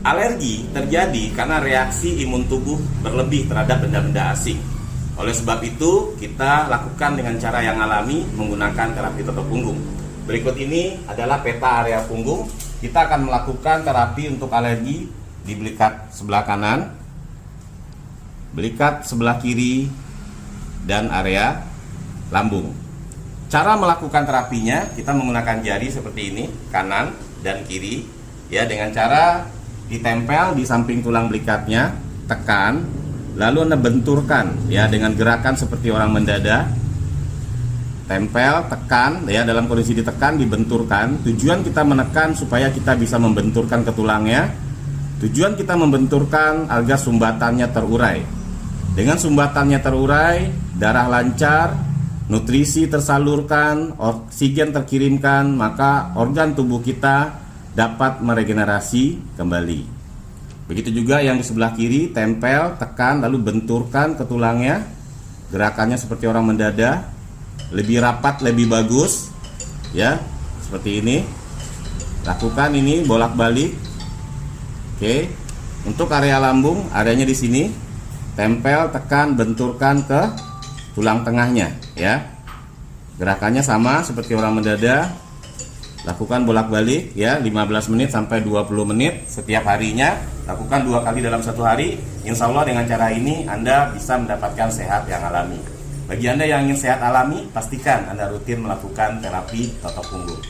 Alergi terjadi karena reaksi imun tubuh berlebih terhadap benda-benda asing. Oleh sebab itu, kita lakukan dengan cara yang alami menggunakan terapi totok punggung. Berikut ini adalah peta area punggung. Kita akan melakukan terapi untuk alergi di belikat sebelah kanan, belikat sebelah kiri, dan area lambung. Cara melakukan terapinya, kita menggunakan jari seperti ini, kanan dan kiri, ya, dengan cara ditempel di samping tulang belikatnya, tekan, lalu Anda benturkan, ya, dengan gerakan seperti orang mendada. Tempel, tekan, ya, dalam kondisi ditekan, dibenturkan. Tujuan kita menekan supaya kita bisa membenturkan ke tulangnya. Tujuan kita membenturkan agar sumbatannya terurai. Dengan sumbatannya terurai, darah lancar, nutrisi tersalurkan, oksigen terkirimkan, maka organ tubuh kita dapat meregenerasi kembali. Begitu juga yang di sebelah kiri, tempel, tekan, lalu benturkan ke tulangnya. Gerakannya seperti orang mendada, lebih rapat, lebih bagus, ya, seperti ini. Lakukan ini bolak-balik. Oke. Untuk area lambung, areanya di sini. Tempel, tekan, benturkan ke tulang tengahnya, ya. Gerakannya sama seperti orang mendada. Lakukan bolak-balik, ya, 15 menit sampai 20 menit setiap harinya. Lakukan 2 kali dalam 1 hari. Insya Allah dengan cara ini Anda bisa mendapatkan sehat yang alami. Bagi Anda yang ingin sehat alami, pastikan Anda rutin melakukan terapi totok punggung.